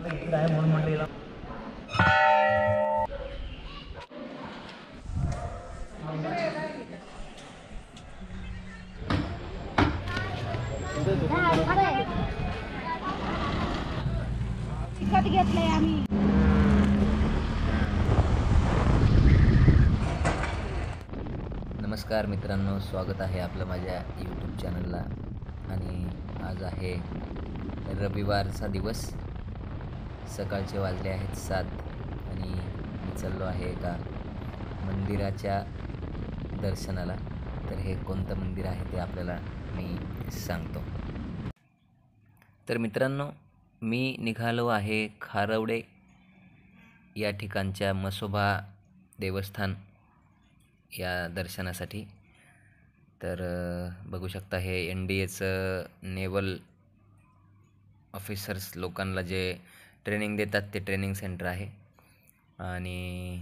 काय म्हणून म्हटलेला तिकट घेतलंय आम्ही. नमस्कार मित्रांनो, स्वागत आहे आपलं माझ्या यूट्यूब चॅनलला. आणि आज आहे रविवारचा दिवस. सकाळचे वाजले आहेत 7 आणि मी चाललो आहे एका मंदिराच्या दर्शनाला. तर हे कोणतं मंदिर आहे ते आपल्याला मी सांगतो. तर मित्रांनो, मी निघालो आहे खारवडे या ठिकाणच्या म्हसोबा देवस्थान या दर्शनासाठी. तर बघू शकता हे NDAचं नेव्हल ऑफिसर्स लोकांना जे ट्रेनिंग देतात ते ट्रेनिंग सेंटर आहे. आणि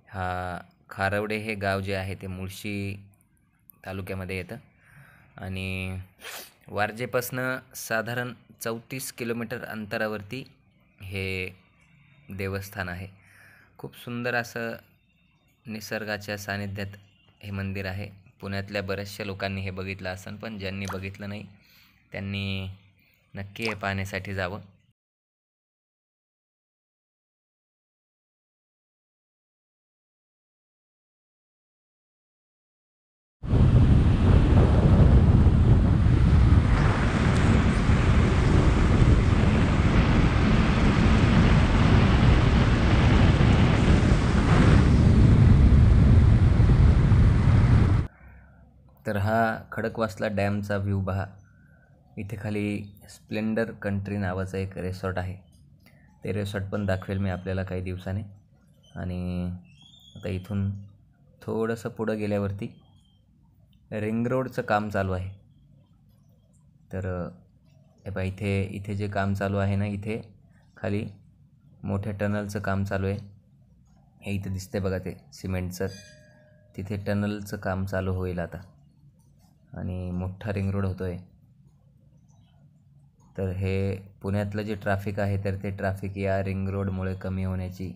हा खारवडे हे गाव जे आहे ते मुळशी तालुक्यामध्ये येतं आणि वारजेपासनं साधारण 34 किलोमीटर अंतरावरती हे देवस्थान आहे. खूप सुंदर असं निसर्गाच्या सानिध्यात हे मंदिर आहे. पुण्यातल्या बऱ्याचशा लोकांनी हे बघितलं असेल, पण ज्यांनी बघितलं नाही त्यांनी नक्की हे पाहण्यासाठी जावं. तर हा खडकवासला डॅमचा व्ह्यू पहा. इथे खाली स्प्लेंडर कंट्री नावाचं एक रिसॉर्ट आहे. ते रिसॉर्ट पण दाखवेल मी आपल्याला काही दिवसाने. आणि आता इथून थोडंसं पुढं गेल्यावरती रिंग रोडचं काम चालू आहे. तर हे पहा, इथे जे काम चालू आहे ना, इथे खाली मोठ्या टनलचं काम चालू आहे. हे इथे दिसते बघा, ते सिमेंटचं. तिथे टनलचं काम चालू होईल आता आणि मोठा रिंग रोड होतो आहे. तर हे पुण्यातलं जे ट्रॅफिक आहे तर ते ट्रॅफिक या रिंग रोडमुळे कमी होण्याची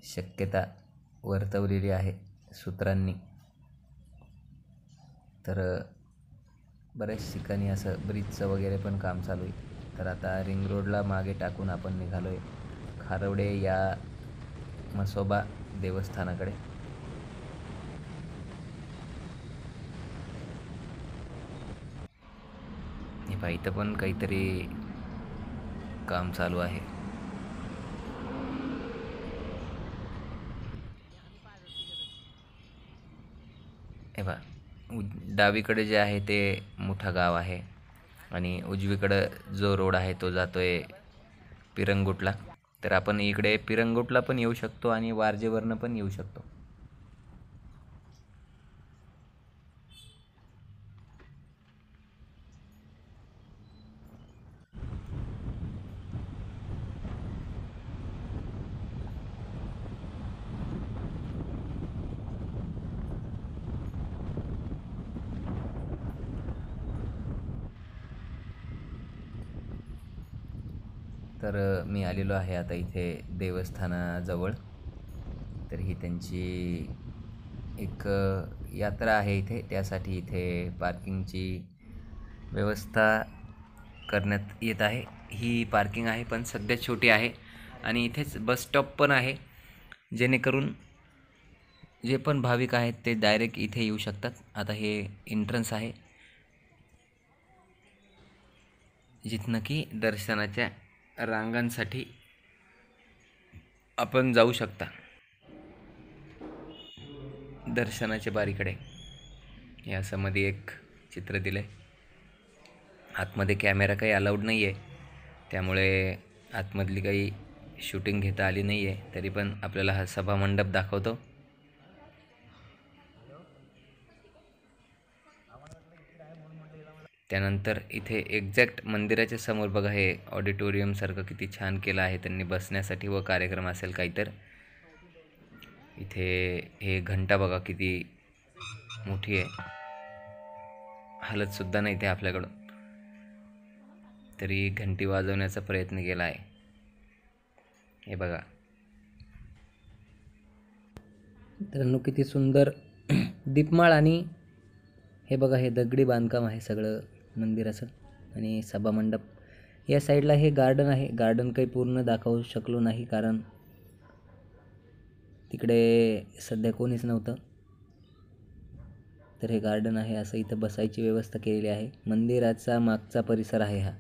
शक्यता वर्तवलेली आहे सूत्रांनी. तर बऱ्याच ठिकाणी असं ब्रिजचं वगैरे पण काम चालू आहे. तर आता रिंग रोडला मागे टाकून आपण निघालो आहे खारवडे या म्हसोबा देवस्थानाकडे. हे पहा, इथं पण काहीतरी काम चालू आहे. हे पहा, डावीकडे जे आहे ते मोठा गाव आहे आणि उजवीकडं जो रोड आहे तो जातोय पिरंगुटला. तर आपण इकडे पिरंगुटला पण येऊ शकतो आणि वारजेवरनं पण येऊ शकतो. तर मी आलेलो आहे आता इथे देवस्थानाजवळ. तर ही त्यांची एक यात्रा आहे इथे, त्यासाठी इथे पार्किंगची व्यवस्था करण्यात येत आहे. ही पार्किंग आहे पण सध्या छोटी आहे आणि इथेच बस स्टॉप पण आहे, जेणेकरून जे पण भाविक आहेत ते डायरेक्ट इथे येऊ शकतात. आता हे एंट्रन्स आहे जिथनं की दर्शनाच्या रांगांसाठी आपण जाऊ शकता दर्शनाच्या बारीकडे. हे असं मध्ये एक चित्र दिलं आहे. आतमध्ये कॅमेरा काही अलाउड नाही आहे, त्यामुळे आतमधली काही शूटिंग घेता आली नाही आहे. तरी पण आपल्याला हा सभामंडप दाखवतो. त्यानंतर इथे एक्झॅक्ट मंदिराच्या समोर बघा, हे ऑडिटोरियमसारखं किती छान केलं आहे त्यांनी बसण्यासाठी व कार्यक्रम असेल काही तर. इथे हे घंटा बघा किती मोठी आहे, हलतसुद्धा नाही ते आपल्याकडून. तरी घंटी वाजवण्याचा प्रयत्न केला आहे. हे बघा मित्रांनो, किती सुंदर दीपमाळ. आणि हे बघा, हे दगडी बांधकाम आहे सगळं मंदिराचं. आणि सभामंडप या साईडला हे गार्डन आहे. गार्डन काही पूर्ण दाखवू शकलो नाही कारण तिकडे सध्या कोणीच नव्हतं. तर हे गार्डन आहे. असं इथं बसायची व्यवस्था केलेली आहे. मंदिराचा मागचा परिसर आहे हा.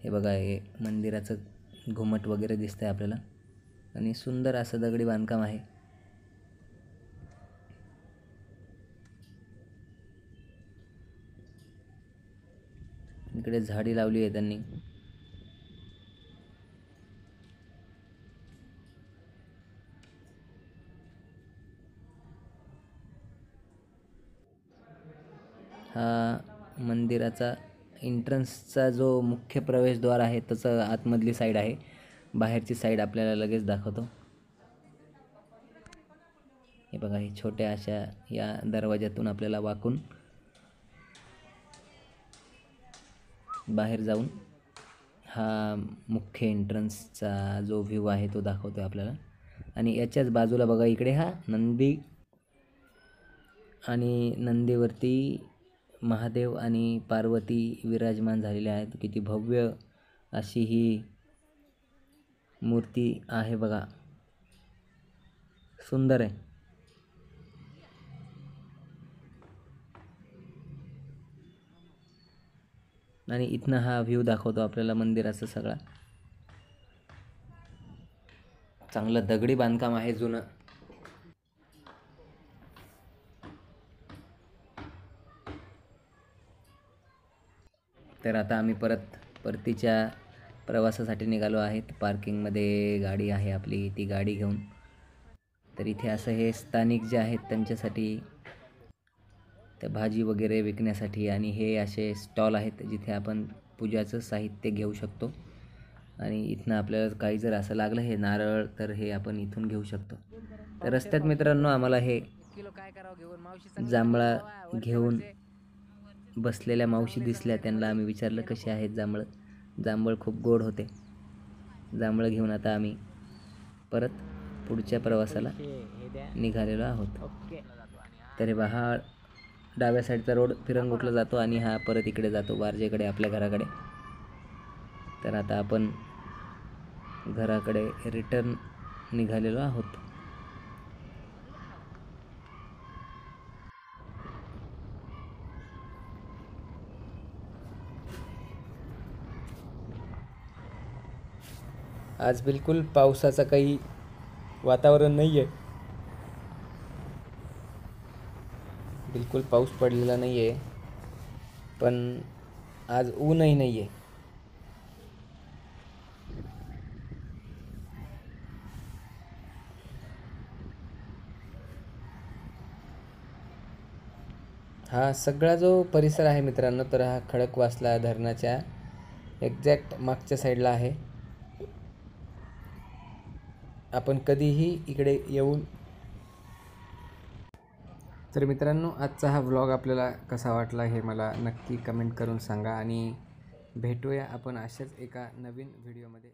हे बघा, हे मंदिराचं घुमट वगैरे दिसतंय आपल्याला. आणि सुंदर असं दगडी बांधकाम आहे. इकडे झाडी लावली आहे त्यांनी. हा मंदिराचा एंट्रन्सचा जो मुख्य प्रवेशद्वार आहे त्याचं आतमधली साईड आहे. बाहेरची साईड आपल्याला लगेच दाखवतो. हे बघा, हे छोट्या अशा या दरवाज्यातून आपल्याला वाकून बाहेर जाऊन हा मुख्य एंट्रन्सचा जो व्ह्यू आहे तो दाखवतो आपल्याला. आणि याच्याच बाजूला बघा, इकडे हा नंदी आणि नंदीवरती महादेव आणि पार्वती विराजमान झालेले आहेत. किती भव्य अशी ही मूर्ती आहे बघा, सुंदर आहे. आणि इथनं हा व्ह्यू दाखवतो आपल्याला मंदिराचा सगळा. चांगलं दगडी बांधकाम आहे जुनं. तर आता आम्ही परतीच्या प्रवासासाठी निघालो आहेत. पार्किंगमध्ये गाडी आहे आपली, ती गाडी घेऊन. तर इथे असं हे स्थानिक जे आहेत त्यांच्यासाठी त्या भाजी वगैरे विकण्यासाठी आणि हे असे स्टॉल आहेत जिथे आपण पूजाचं साहित्य घेऊ शकतो. आणि इथनं आपल्याला काही जर असं लागलं हे नारळ तर हे आपण इथून घेऊ शकतो. तर रस्त्यात मित्रांनो आम्हाला हे जांभळा घेऊन बसलेल्या मावशी दिसल्या. त्यांना आम्ही विचारलं कसे आहेत जांभळं. जांभळ खूप गोड होते. जांभळं घेऊन आता आम्ही परत पुढच्या प्रवासाला निघालेलो आहोत. तर हे हा डाव्या साईडचा रोड फिरंगुटला जातो आणि हा परत इकडे जातो वारजेकडे, आपल्या घराकडे. तर आता आपण घराकडे रिटर्न निघालेलो आहोत. आज बिलकुल पावसाचं काही वातावरण नाही आहे. बिलकुल पाऊस पडलेला नाही आहे. पण आज ऊनही नाही आहे. हा सगळा जो परिसर आहे मित्रांनो, तर हा खडकवासला धरणाच्या एक्झॅक्ट मागच्या साईडला आहे. आपण कधीही इकडे येऊन. तर मित्रांनो, आजचा हा व्लॉग आपल्याला कसा वाटला हे मला नक्की कमेंट करून सांगा. आणि भेटूया आपण अशाच एका नवीन व्हिडिओमध्ये.